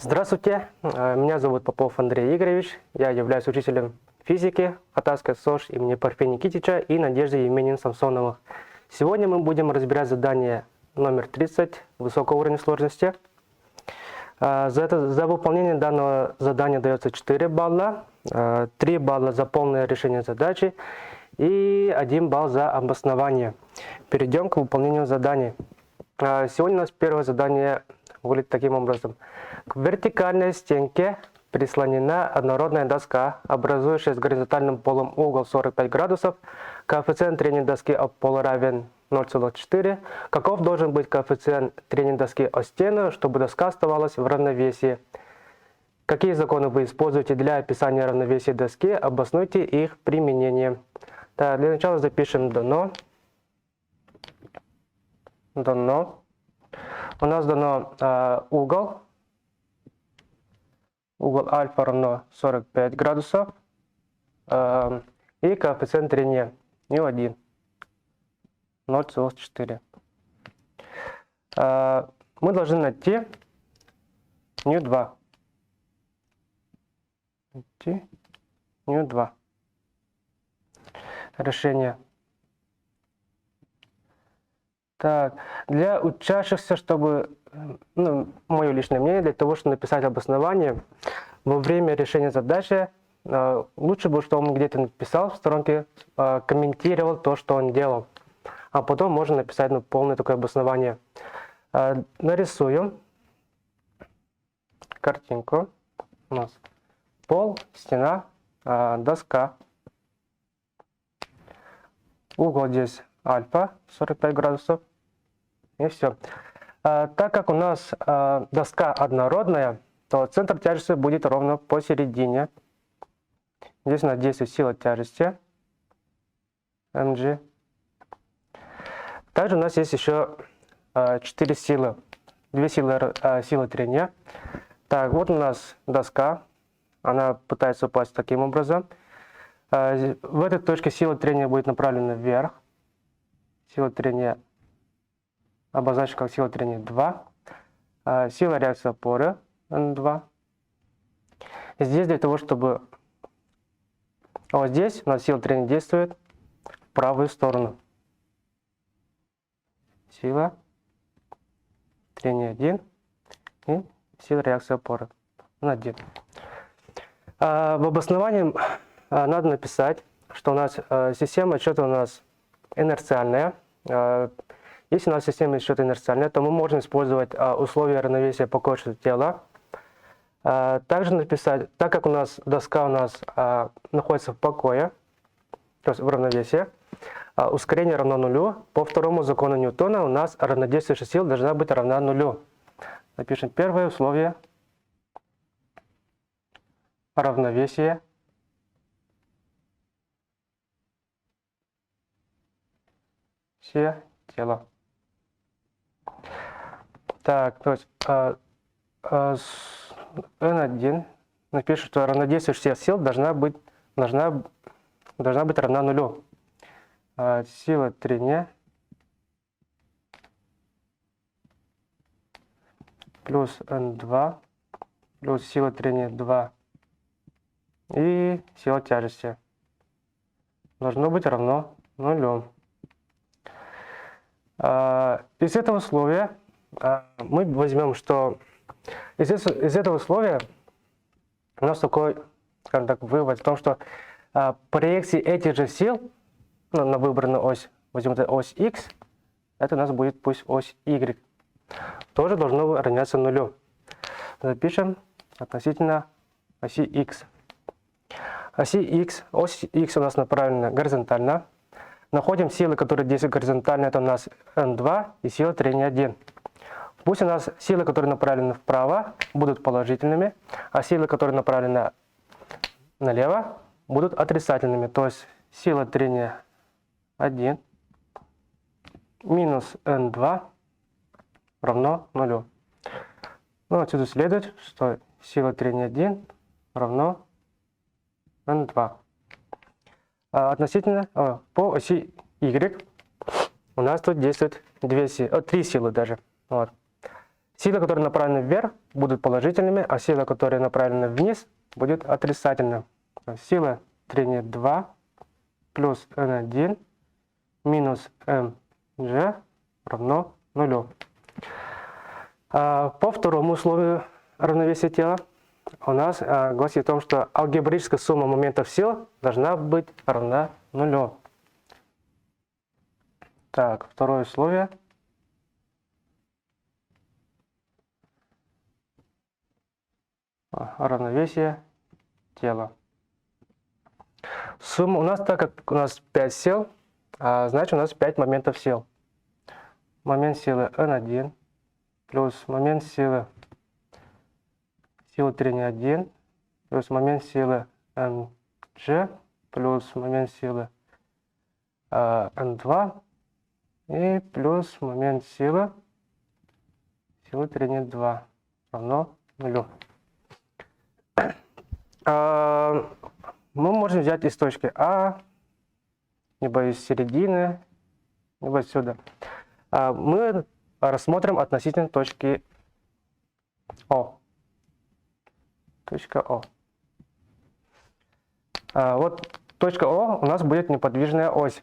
Здравствуйте, меня зовут Попов Андрей Игоревич, я являюсь учителем физики Хатарской СОЖ имени Порфирия Никитича и Надежды Евгеньевны Самсоновых. Сегодня мы будем разбирать задание номер 30 высокого уровня сложности. За выполнение данного задания дается 4 балла, 3 балла за полное решение задачи и 1 балл за обоснование. Перейдем к выполнению заданий. Сегодня у нас первое задание выглядит таким образом. К вертикальной стенке прислонена однородная доска, образующая с горизонтальным полом угол 45 градусов. Коэффициент трения доски об пол равен 0,4. Каков должен быть коэффициент трения доски о стену, чтобы доска оставалась в равновесии? Какие законы вы используете для описания равновесия доски? Обоснуйте их применение. Так, для начала запишем дано. У нас дано угол альфа равно 45 градусов и коэффициент трения μ1 0,4. Мы должны найти μ2. Решение. Так, для учащихся, чтобы, мое личное мнение, для того, чтобы написать обоснование, во время решения задачи лучше бы, чтобы он где-то написал в сторонке, комментировал то, что он делал. А потом можно написать полное такое обоснование. Нарисуем картинку. У нас пол, стена, доска. Угол здесь альфа 45 градусов. И все. Так как у нас доска однородная, то центр тяжести будет ровно посередине. Здесь у нас действует сила тяжести mg. Также у нас есть еще 4 силы. 2 силы трения. Так, вот у нас доска. Она пытается упасть таким образом. В этой точке сила трения будет направлена вверх. Сила трения обозначена как сила трения 2. Сила реакции опоры N2. Здесь для того, чтобы... Вот здесь у нас сила трения действует в правую сторону. Сила трения 1 и сила реакции опоры N1. В обосновании надо написать, что у нас система отсчета у нас инерциальная. Если у нас система отсчета инерциальная, то мы можем использовать условия равновесия по качеству тела. Также написать, так как у нас доска находится в покое, то есть в равновесии, ускорение равно нулю, по второму закону Ньютона у нас равнодействующая сила должна быть равна нулю. Напишем первое условие равновесия тела. Так, то есть N1 напишем, что равнодействующая сила должна быть равна нулю. Сила трения плюс N2 плюс сила трения 2 и сила тяжести должно быть равно нулю. Из этого условия мы возьмем, что из этого условия у нас такой, скажем так, вывод в том, что проекции этих же сил на выбранную ось, возьмем ось x, это у нас будет пусть ось y, тоже должно равняться нулю. Запишем относительно оси x. Ось x у нас направлена горизонтально. Находим силы, которые действуют горизонтально, это у нас N2 и сила трения 1. Пусть у нас силы, которые направлены вправо, будут положительными, а силы, которые направлены налево, будут отрицательными. То есть сила трения 1 минус N2 равно нулю. Отсюда следует, что сила трения 1 равно N2. Относительно по оси Y у нас тут действует 3 силы даже. Вот. Силы, которые направлены вверх, будут положительными, а силы, которые направлены вниз, будут отрицательными. Сила трения 2 плюс N1 минус mg равно 0. По второму условию равновесия тела у нас гласит о том, что алгебраическая сумма моментов сил должна быть равна 0. Так, второе условие. Равновесие тела. Сумма у нас, так как у нас 5 сил, значит у нас 5 моментов сил. Момент силы N1 плюс момент силы трения 1 плюс момент силы mg плюс момент силы n2 и плюс момент силы трения 2 равно 0. Мы можем взять из точки А, либо из середины, либо отсюда. Мы рассмотрим относительно точки О. Точка О. Вот точка О у нас будет неподвижная ось.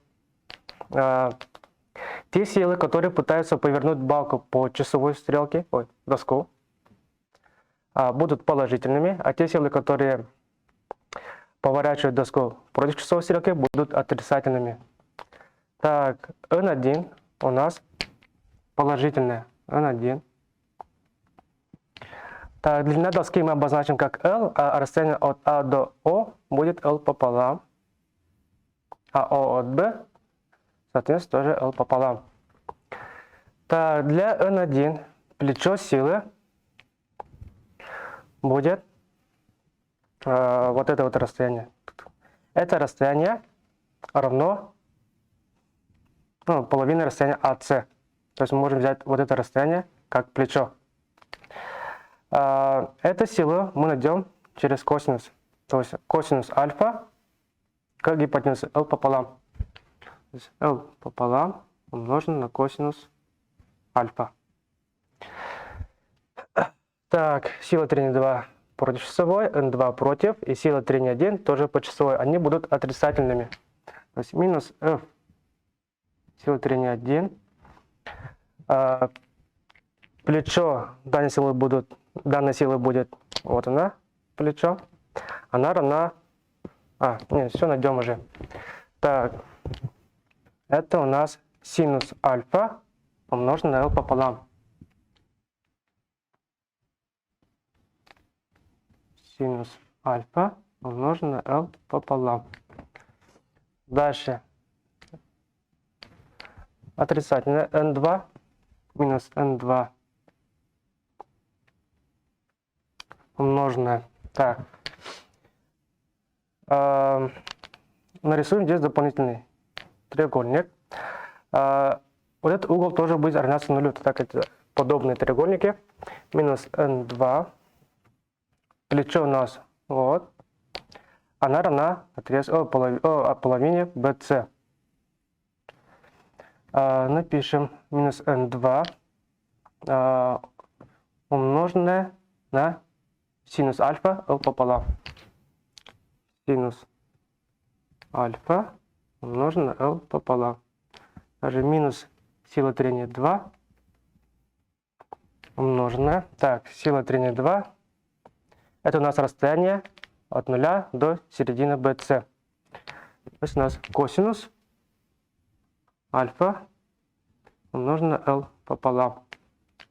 Те силы, которые пытаются повернуть балку по часовой стрелке, доску, будут положительными, а те силы, которые поворачивают доску против часовой стрелки, будут отрицательными. Так, N1 у нас положительная. N1. Так, длина доски мы обозначим как L, а расстояние от А до О будет L пополам. А О от B, соответственно, тоже L пополам. Так, для N1 плечо силы будет вот это вот расстояние. Это расстояние равно половине расстояния АС. То есть мы можем взять вот это расстояние как плечо. Эту силу мы найдем через косинус. То есть косинус альфа к гипотенузе L пополам. То есть L пополам умножено на косинус альфа. Так, сила трения 2 против часовой, N2 против, и сила трения 1 тоже по часовой. Они будут отрицательными. То есть минус F сила трения 1. Плечо данной силы будет, вот она, плечо. Она равна, нет, все найдем уже. Так, это у нас синус альфа умножено на L пополам. Синус альфа умножено на L пополам. Дальше. Отрицательное N2 минус N2 умноженное. Так. Нарисуем здесь дополнительный треугольник. Вот этот угол тоже будет равняться нулю, так как это подобные треугольники. Минус N2. Плечо у нас вот. Она равна половине BC. Напишем минус N2 умноженное на синус альфа L пополам. Синус альфа умноженное на L пополам. Даже минус сила трения 2 умноженное. Так, сила трения 2. Это у нас расстояние от 0 до середины BC. То есть у нас косинус альфа умножено на L пополам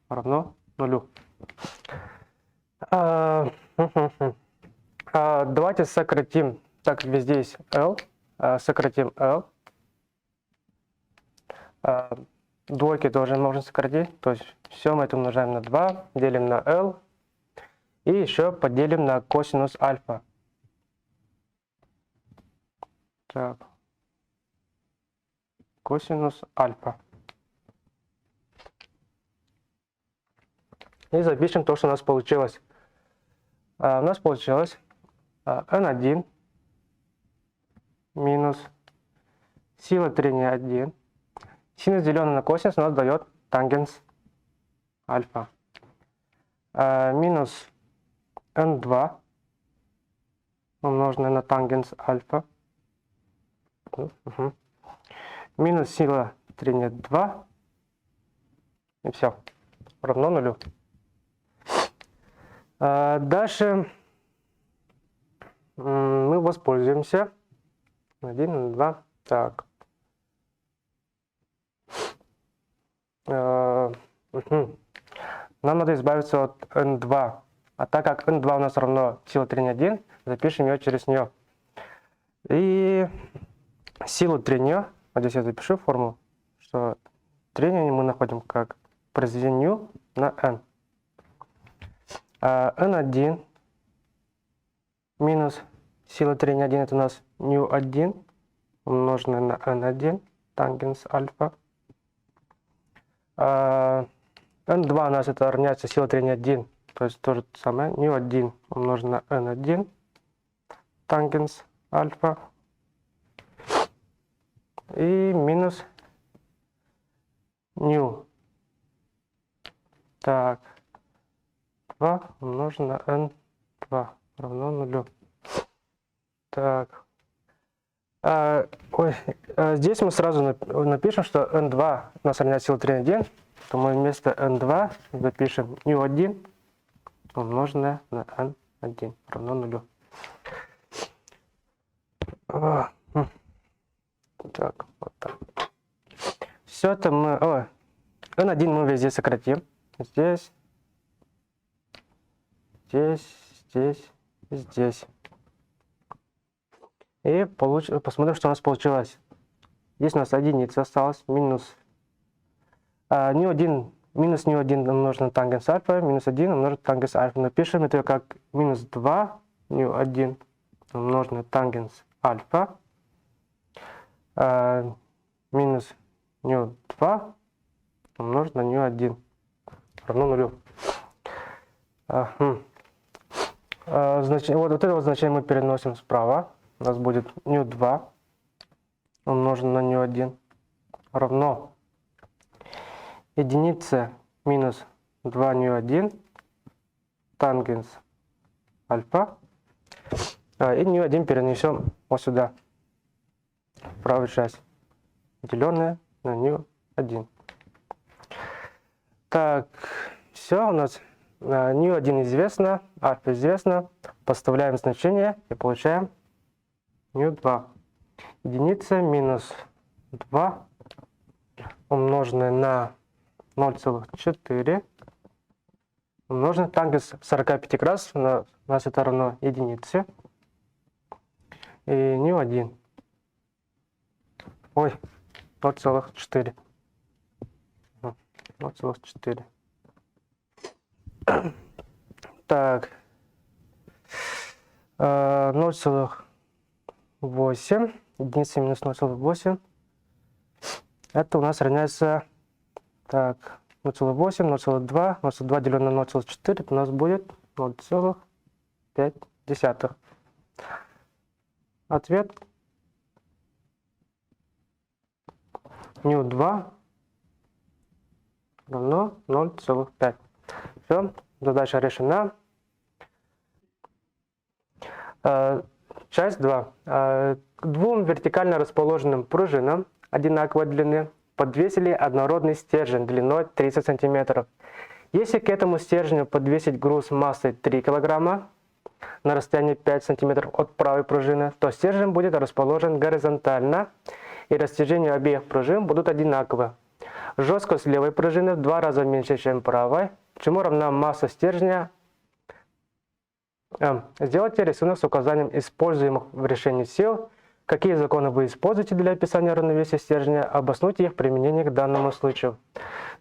равно 0. Давайте сократим, так как везде есть L, сократим L. Двойки тоже можно сократить, то есть все мы это умножаем на 2, делим на L и еще поделим на косинус альфа. Так. Косинус альфа. И запишем то, что у нас получилось. У нас получилось N1 минус сила трения 1. Синус деленный на косинус у нас дает тангенс альфа. минус n2 умноженное на тангенс альфа. Минус сила трения 2. И все. Равно нулю. Дальше мы воспользуемся 1, 2. Так. Нам надо избавиться от n2. А так как n2 у нас равно сила трения 1, запишем ее через нее. И силу трения, вот здесь я запишу формулу, что трение мы находим как произведение nu на n. n1 минус сила трения 1 это у нас nu1 умноженное на n1 тангенс альфа. n2 у нас это равняется сила трения 1, то есть то же самое, nu1 умноженное на n1 тангенс альфа. И минус nu. Так, 2 умноженное на n2 равно нулю. Так. Здесь мы сразу напишем, что n2 у нас равняется сила трения 1, то мы вместо n2 запишем nu1 умноженное на n1 равно нулю. Так, вот так. Все это мы... n1 мы везде сократим. Здесь, здесь, здесь. И посмотрим, что у нас получилось. Здесь у нас единица осталась, минус nu1, минус nu1 умноженное на тангенс альфа, минус 1 умноженное на тангенс альфа. Напишем это как минус 2 nu1 умноженное на тангенс альфа, минус nu2 умноженное на nu1 равно нулю. Вот это вот значение мы переносим справа. У нас будет nu2 умноженное на nu1 равно единица минус 2 nu1 тангенс альфа. И nu1 перенесем вот сюда, в правую часть, деленное на nu1. Так, все, у нас nu1 известно, альфа известно. Подставляем значение и получаем nu2. Единица минус 2 умноженное на 0,4 умноженное на тангенс 45 раз, у нас это равно единице. И nu1. 0,4. 0,4. Так. 0,8. Единица минус 0,8. Это у нас равняется... Так, 0,8, 0,2. 0,2 деленное на 0,4. Это у нас будет 0,5. Ответ. nu2 равно 0,5. Все, задача решена. Часть 2. К двум вертикально расположенным пружинам одинаковой длины подвесили однородный стержень длиной 30 см. Если к этому стержню подвесить груз массой 3 кг на расстоянии 5 см от правой пружины, то стержень будет расположен горизонтально, и растяжения обеих пружин будут одинаковы. Жесткость левой пружины в 2 раза меньше, чем правой, чему равна масса стержня. Сделайте рисунок с указанием используемых в решении сил. Какие законы вы используете для описания равновесия стержня? Обоснуйте их применение к данному случаю.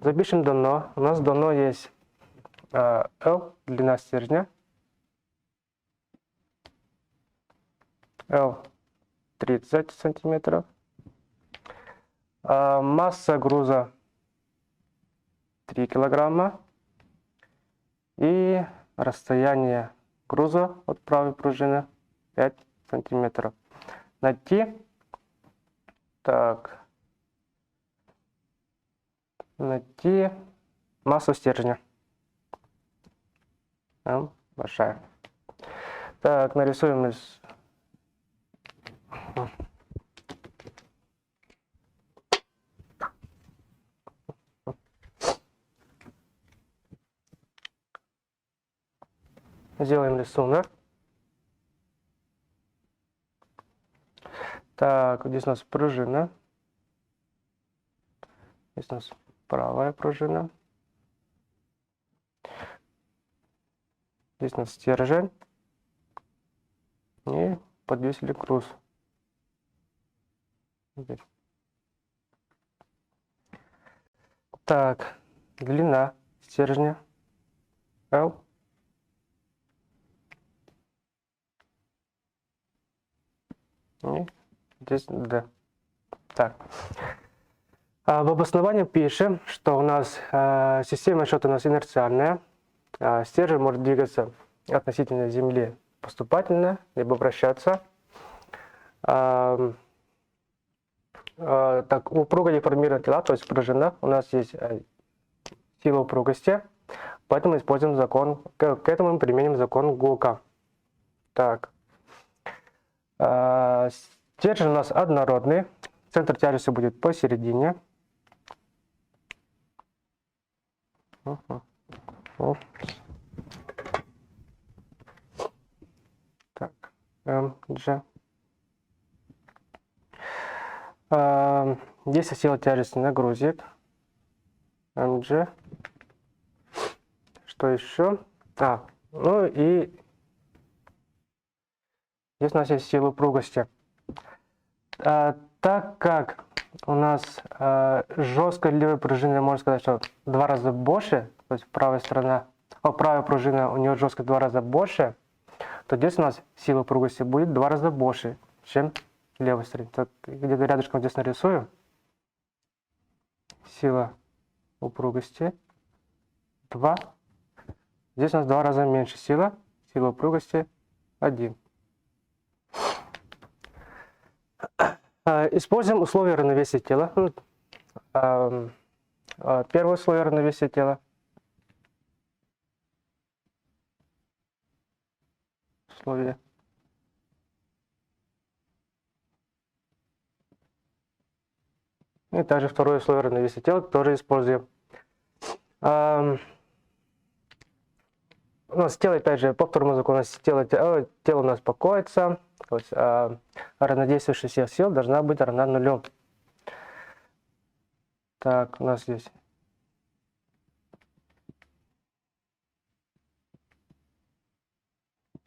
Запишем дано. У нас дано есть L, длина стержня. L 30 сантиметров. Масса груза 3 килограмма. И расстояние груза от правой пружины 5 сантиметров. Найти массу стержня. m большая. Так, нарисуем из... Сделаем рисунок. Так, здесь у нас пружина. Здесь у нас правая пружина. Здесь у нас стержень. И подвесили груз. Здесь. Так, длина стержня L. И здесь D. Так. В обосновании пишем, что у нас система счета у нас инерциальная. Стержень может двигаться относительно Земли поступательно, либо вращаться. Так, упруго деформированные тела, то есть пружина, у нас есть сила упругости, поэтому используем закон, к этому мы применим закон Гука. Так. Стержень у нас однородный, центр тяжести будет посередине. Так, G. Здесь сила тяжести на грузик. MG. Что еще? Ну и здесь у нас есть сила упругости. Так как у нас жесткая левая пружина, можно сказать, что в 2 раза больше, то есть правая пружина у нее жесткость в 2 раза больше, то здесь у нас сила упругости будет в 2 раза больше, чем в левой стороне. Так, где-то рядышком здесь нарисую. Сила упругости 2. Здесь у нас в 2 раза меньше сила упругости 1. Используем условия равновесия тела. Первое условие равновесия тела. Условие. И также второе условие равновесия тела тоже используем. У нас тело, опять же, по второму закону, тело у нас покоится. То есть равнодействующая сила должна быть равна нулю. Так, у нас здесь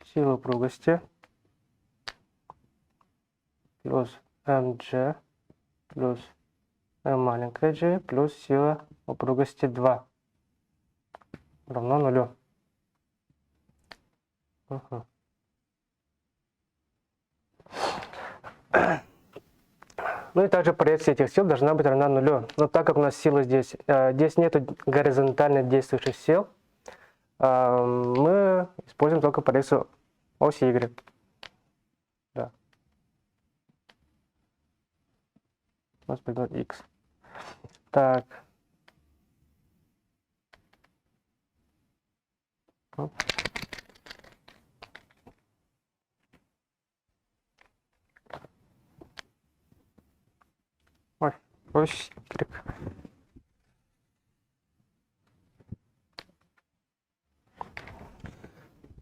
сила упругости плюс mg плюс m маленькая g плюс сила упругости 2 равно нулю. Ну и также проекция этих сил должна быть равна нулю. Но так как у нас сила здесь нет горизонтально действующих сил, мы используем только проекцию оси Y. Да. У нас придет X. Так. Ось Y.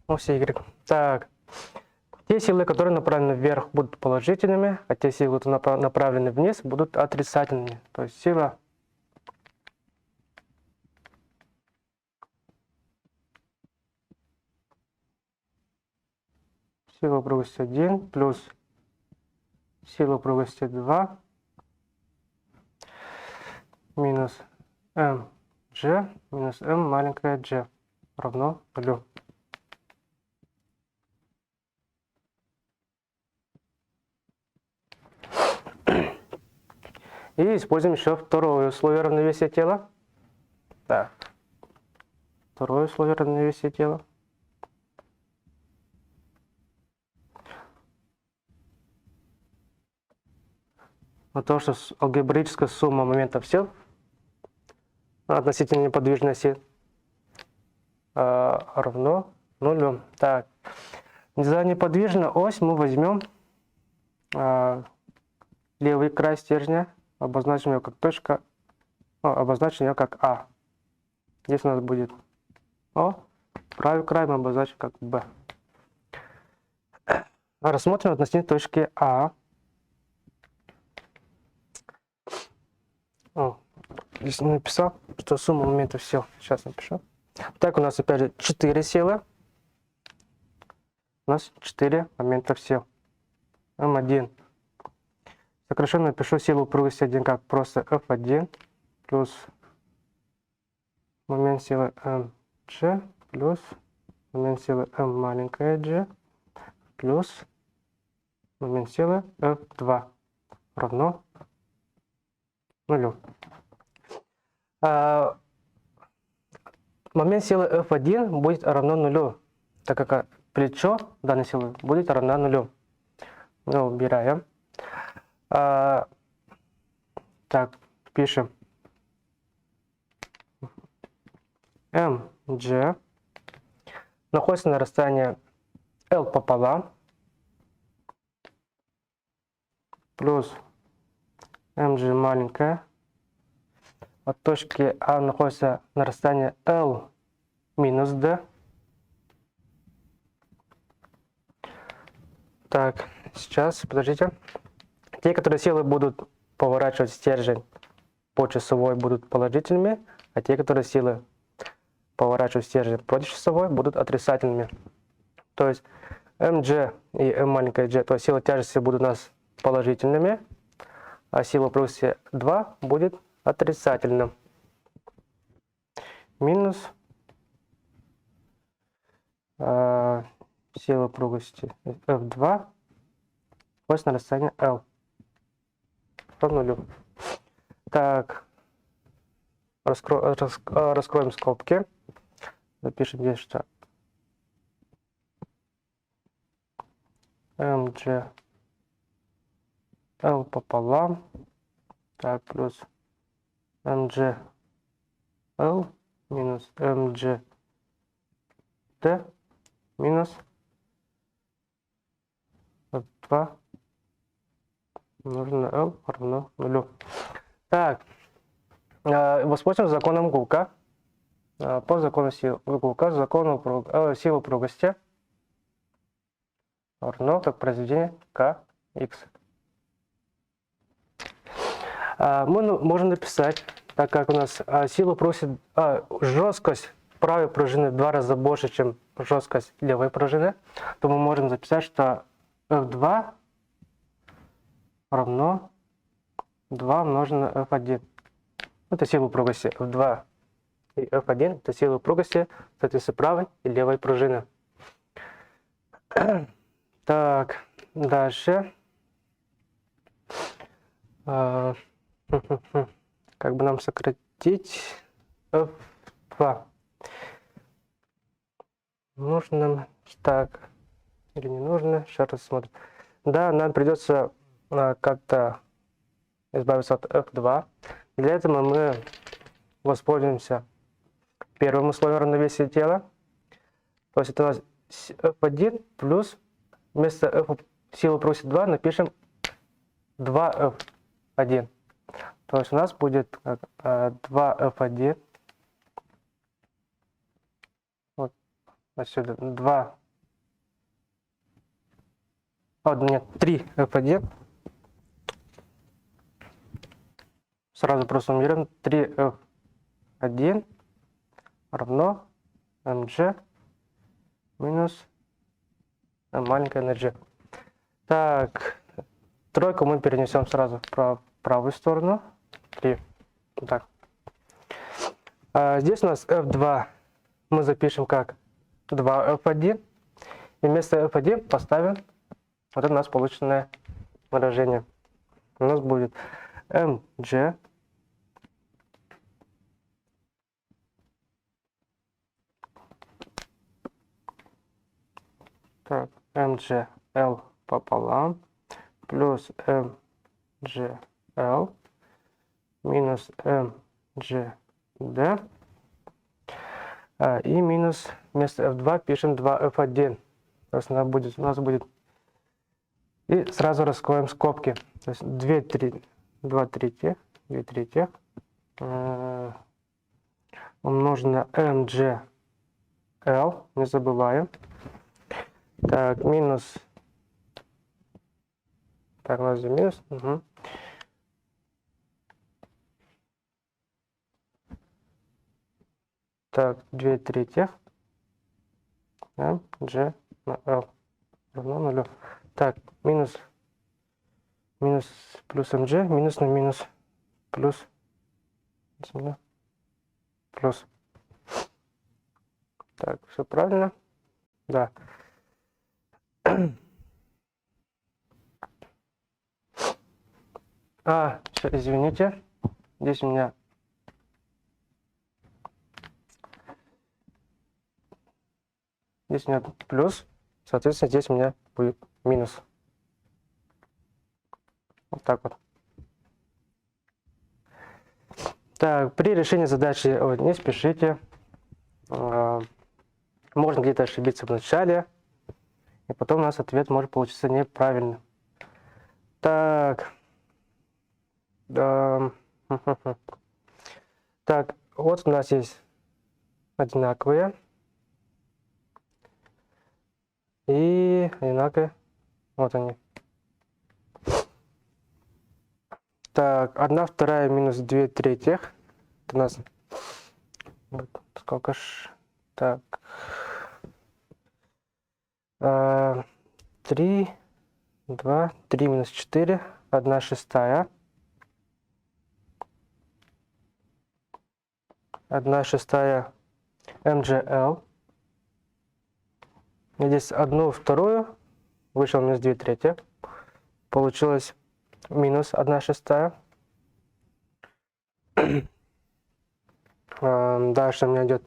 Ось Y. Так. Те силы, которые направлены вверх, будут положительными, а те силы, которые направлены вниз, будут отрицательными. То есть сила упругости 1 плюс сила упругости 2 минус mg минус m маленькая g равно нулю. И используем еще второе условие равновесия тела. Так. Второе условие равновесия тела. То, что алгебраическая сумма моментов сил относительно неподвижной оси равно нулем. Так, за неподвижную ось мы возьмем левый край стержня, обозначим ее как точка, обозначим ее как А. Здесь у нас будет О, правый край мы обозначим как Б. Рассмотрим относительно точки А. Здесь не написал, что сумма моментов сил. Сейчас напишу. Так, у нас опять же 4 силы. У нас 4 моментов сил. М1. Сокращенно напишу силу упругости 1 как просто F1 плюс момент силы mg плюс момент силы m маленькая g плюс момент силы F2 равно нулю. Момент силы F1 будет равно нулю, так как плечо данной силы будет равно нулю. Мы убираем. Так, пишем mg находится на расстоянии L пополам плюс mg маленькая от точки А находится на расстоянии L минус D. Так, сейчас, подождите. Те, которые силы будут поворачивать стержень по часовой, будут положительными, а те, которые силы поворачивать стержень против часовой, будут отрицательными. То есть mg и m маленькая g, то есть сила тяжести будут у нас положительными, а сила упругости 2 будет отрицательным. Минус сила упругости F2 ось на расстоянии L равно нулю. Так, раскроем скобки. Запишем здесь, что mg L пополам, так, плюс mg L минус mg D минус F2 умноженное на L равно нулю. Так, воспользуемся законом Гука. По закону Гука, закону силы упругости равно как произведение Kx. Мы можем написать, так как у нас сила упругости, жесткость правой пружины в 2 раза больше, чем жесткость левой пружины, то мы можем записать, что F2 равно 2 умноженное на F1. Это сила упругости F2 и F1. Это сила упругости, соответственно, правой и левой пружины. Так, дальше. Как бы нам сократить F2? Нужно нам так или не нужно? Сейчас рассмотрим. Да, нам придется как-то избавиться от F2. Для этого мы воспользуемся первым условием равновесия тела. То есть это у нас F1 плюс вместо F силы упругости 2 напишем 2F1. То есть у нас будет 2F1. Вот отсюда 2. Нет, 3F1. Сразу просто суммируем. 3F1 равно mg минус маленькая на g. Так, тройку мы перенесем сразу в правую сторону. 3. Вот так. Здесь у нас F2 мы запишем как 2F1. И вместо F1 поставим вот это у нас полученное выражение. У нас будет mg так, mg L пополам плюс mg L минус mg D И минус вместо f2 пишем 2f1. То есть у нас будет... И сразу раскроем скобки. То есть 2 третьих умножить на mgl, не забываем. Так, минус... Так, у нас здесь минус. Угу. Так, 2 третьих mg на l равно 0. Так, минус плюс mg, минус на минус, плюс, плюс. Так, все правильно? Да. Извините, здесь у меня плюс, соответственно, здесь у меня будет минус. Вот так вот. Так, при решении задачи не спешите. Можно где-то ошибиться в начале, и потом у нас ответ может получиться неправильным. Так. Так, вот у нас есть одинаковые. И одинаковые. Вот они. Так, 1/2 минус 2 третьих. Это у нас... Сколько ж... Так. 3 минус 4. 1/6. 1/6 mgl. Здесь 1/2 вышел минус 2 трети. Получилось минус 1/6. Дальше у меня идет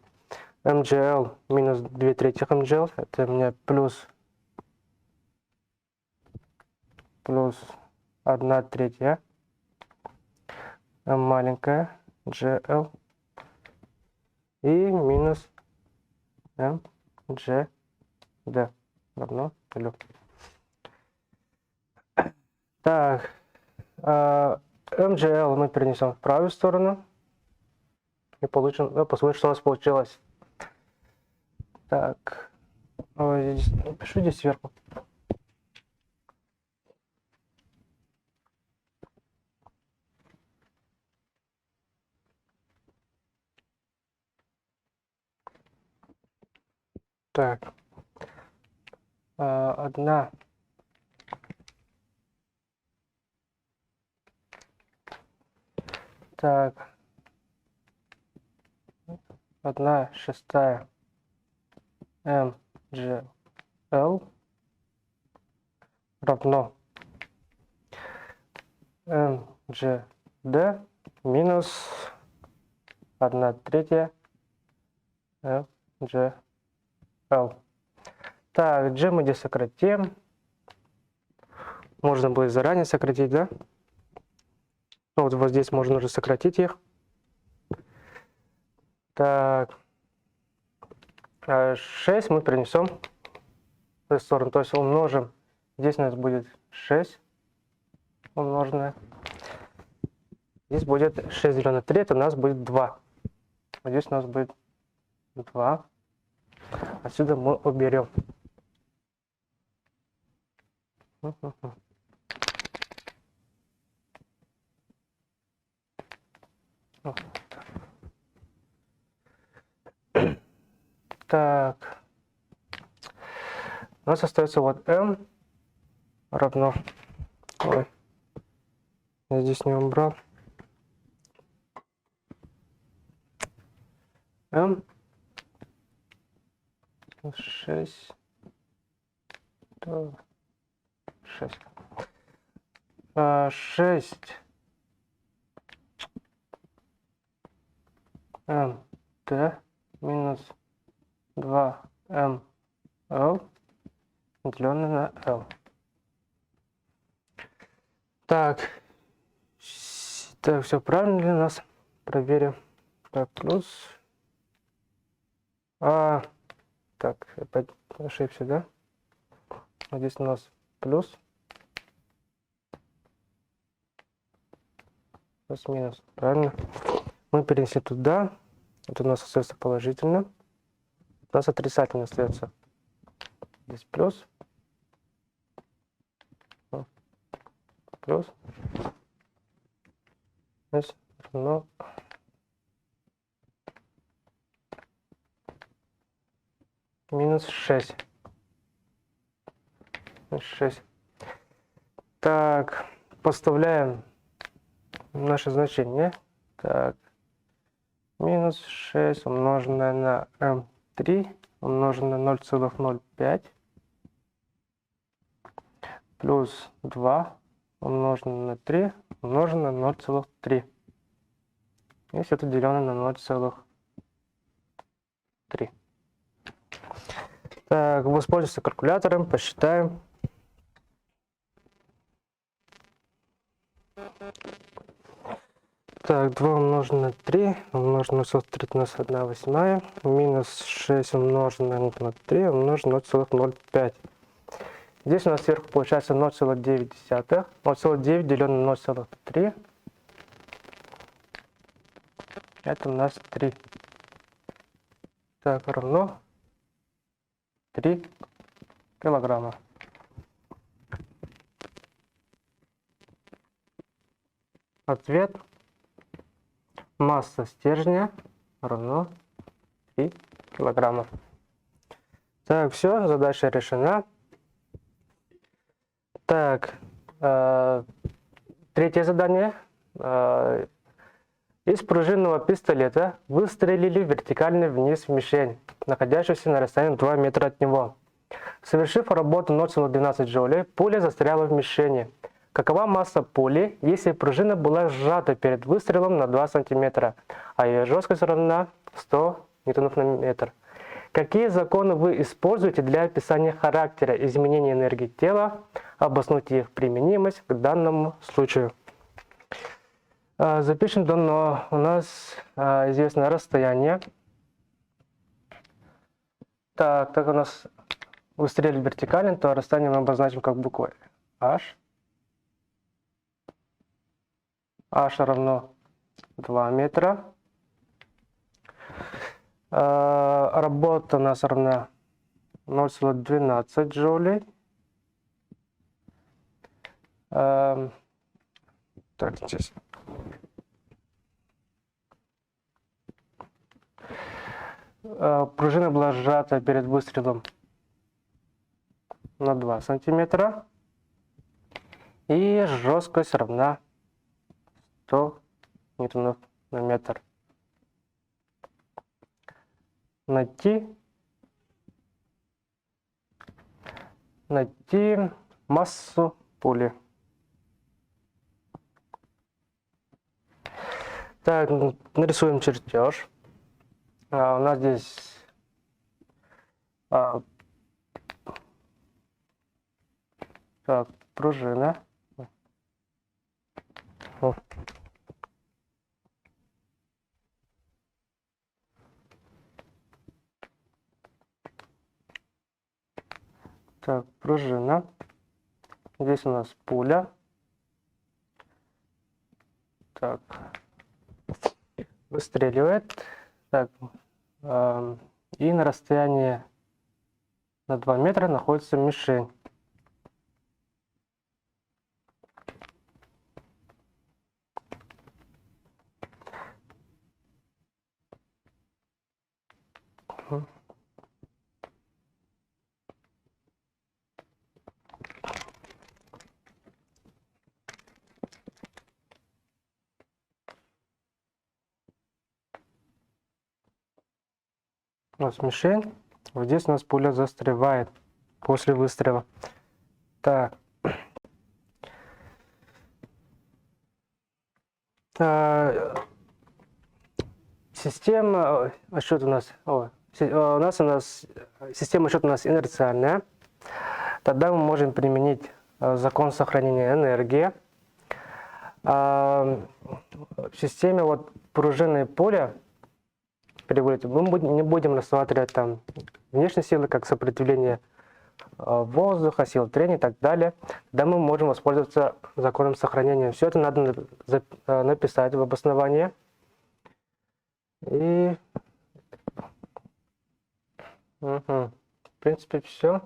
mgl минус 2 третьих mgl. Это у меня плюс 1 третья маленькая gl. И минус mgd равно 0. Так, mgl мы перенесем в правую сторону и получим, посмотрим, что у нас получилось. Так, здесь, пишу здесь сверху. Так, 1 так, 1/6 mgl равно mgd минус 1 третья mgl. Так, g мы здесь сократим. Можно было заранее сократить, да? Ну, вот здесь можно уже сократить их. Так, 6 мы перенесем в эту сторону, то есть умножим. Здесь у нас будет 6 умноженное. Здесь будет 6 делено на 3, это у нас будет 2. Вот здесь у нас будет 2. Отсюда мы уберем. Так. У нас остается вот m равно... Ой, я здесь не убрал. m 6 mt минус 2 ml деленное на l. Так, все правильно ли у нас? Проверим. Так, плюс Так, опять ошибся, да? Вот здесь у нас плюс. Плюс-минус, правильно? Мы перенесли туда. Это у нас остается положительно. У нас отрицательно остается. Здесь плюс. Плюс. Здесь равно минус 6. 6. Так, подставляем наше значение. Так, минус 6 умноженное на m3 умноженное на 0,05 плюс 2 умноженное на 3 умноженное на 0,3. И все это деленное на 0,3. Так, воспользуемся калькулятором, посчитаем. Так, 2 умноженное на 3 умноженное на 0,3 у нас 1/8. Минус 6 умноженное на 3 умноженное на 0,05. Здесь у нас сверху получается 0,9. 0,9 деленное на 0,3. Это у нас 3. Так, равно 3 килограмма. Ответ. Масса стержня равно 3 килограмма. Так, все, задача решена. Так, третье задание. Из пружинного пистолета выстрелили вертикально вниз в мишень, находящуюся на расстоянии 2 метра от него. Совершив работу 0,12 джоулей, пуля застряла в мишени. Какова масса пули, если пружина была сжата перед выстрелом на 2 см, а ее жесткость равна 100 ньютонов на метр? Какие законы вы используете для описания характера изменения энергии тела? Обоснуйте их применимость к данному случаю. Запишем дано. У нас известно расстояние. Так как у нас выстрелили вертикально, то расстояние мы обозначим как буквой h. H равно 2 метра. Работа у нас равна 0,12 джоулей. Так, здесь. Пружина была сжата перед выстрелом на 2 сантиметра. И жесткость равна 100 ньютонов на метр. Найти массу пули. Так, нарисуем чертеж. У нас здесь так, пружина. Так, пружина. Здесь у нас пуля. Так, выстреливает. Так, и на расстоянии на 2 метра находится мишень. У нас мишень. Вот здесь у нас пуля застревает после выстрела. Так. Система счета у нас. У нас система счета у нас инерциальная. Тогда мы можем применить закон сохранения энергии. В системе вот пружинной пули переводится. Мы не будем рассматривать там внешние силы, как сопротивление воздуха, сил трения и так далее. Тогда мы можем воспользоваться законом сохранения. Все это надо написать в обосновании. И в принципе все.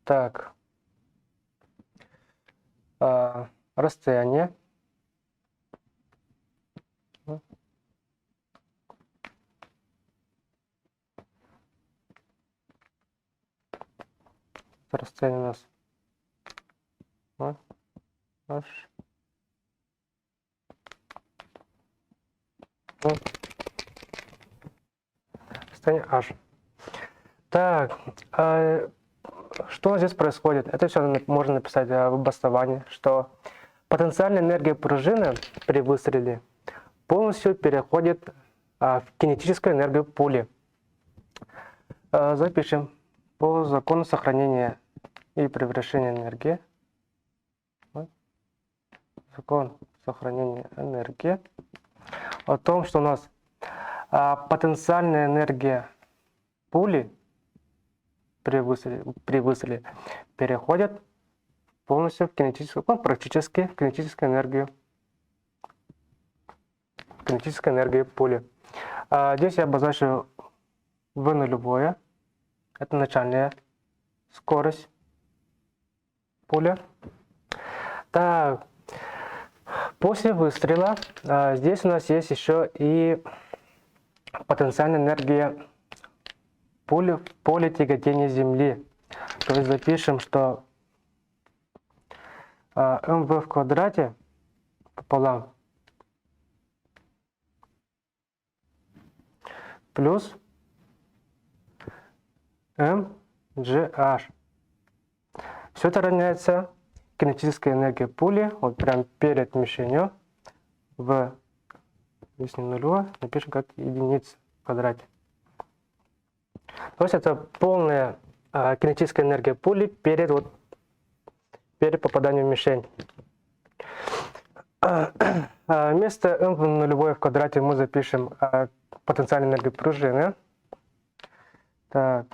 Так. Расстояние. Расстояние у нас h. Расстояние h. Так, что у нас здесь происходит? Это все можно написать в обосновании, что потенциальная энергия пружины при выстреле полностью переходит в кинетическую энергию пули. Запишем по закону сохранения и превращения энергии. Закон сохранения энергии. О том, что у нас потенциальная энергия пули при выстреле переходит полностью в кинетическую, практически в кинетическую энергию пули. Здесь я обозначу V нулевое. Это начальная скорость пули. Так, после выстрела здесь у нас есть еще и потенциальная энергия пули в поле тяготения Земли. То есть запишем, что mv в квадрате пополам плюс mgh. Все это равняется кинетической энергии пули, вот прям перед мишенью, здесь не нулевое, напишем как единица в квадрате. То есть это полная кинетическая энергия пули перед попаданием в мишень. Вместо m нулевое в квадрате мы запишем потенциальную энергию пружины. Так,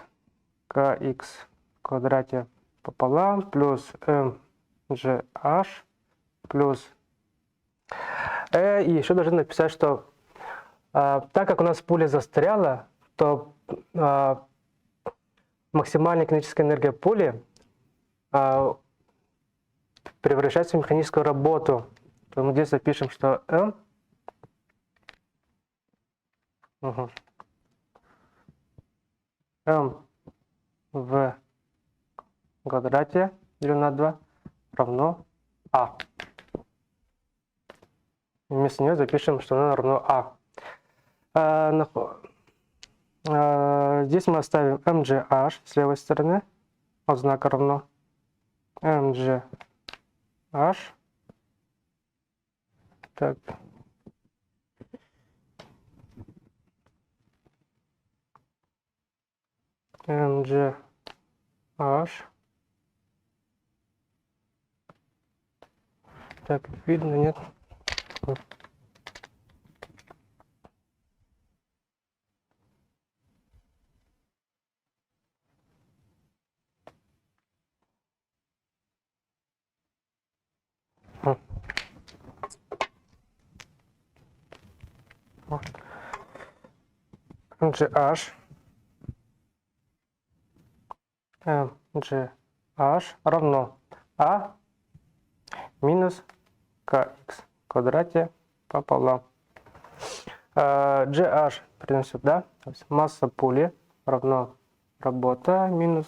kx в квадрате пополам плюс mgh плюс. И еще должны написать, что так как у нас пуля застряла, то максимальная кинетическая энергия пули превращается в механическую работу. То мы здесь запишем, что m в квадрате делим на 2 равно а. Вместо нее запишем, что она равно а. Здесь мы оставим mgh с левой стороны от знака равно mgh. Так. mgh. Так, видно, нет? mgh равно а минус kx в квадрате пополам. gh переносим сюда, то есть масса пули равно работа минус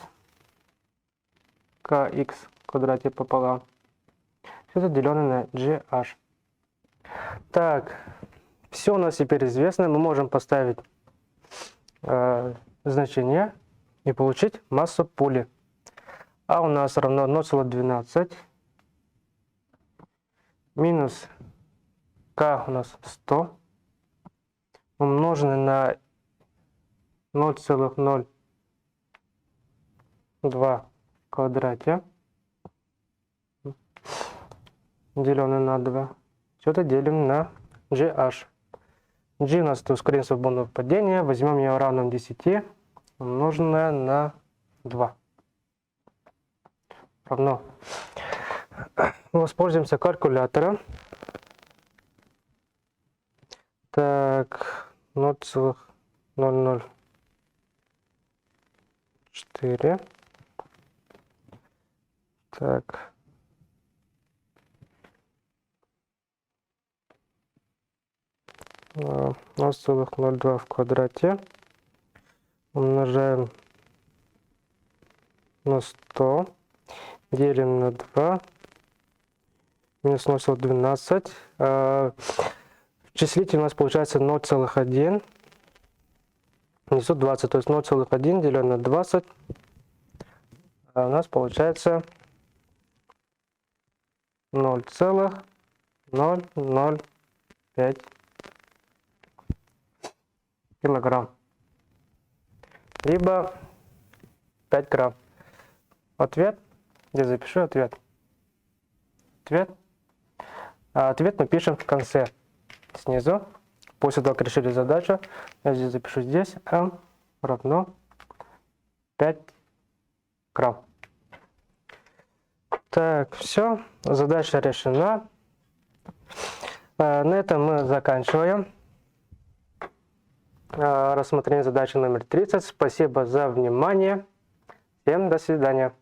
kx в квадрате пополам. Все это деленное на gh. Так, все у нас теперь известно. Мы можем поставить значение и получить массу пули. А у нас равно 0,12 минус k у нас 100 умноженное на 0,02 в квадрате деленное на 2. Все это делим на gh. G у нас это ускорение свободного падения. Возьмем ее равным 10 умноженное на 2. Равно. Воспользуемся калькулятором. Так, 0,004. Так. А, 0,02 в квадрате. Умножаем на 100. Делим на 2. Минус 0,12. В числителе у нас получается 0,1. Внизу 20, то есть 0,1 делим на 20. А у нас получается 0,005 килограмм. Либо 5 грамм. Ответ. Я запишу ответ. Ответ мы пишем в конце, снизу. После того, как решили задачу, я здесь запишу здесь. M равно 5 грамм. Так, все. Задача решена. На этом мы заканчиваем рассмотрение задачи номер 30. Спасибо за внимание. Всем до свидания.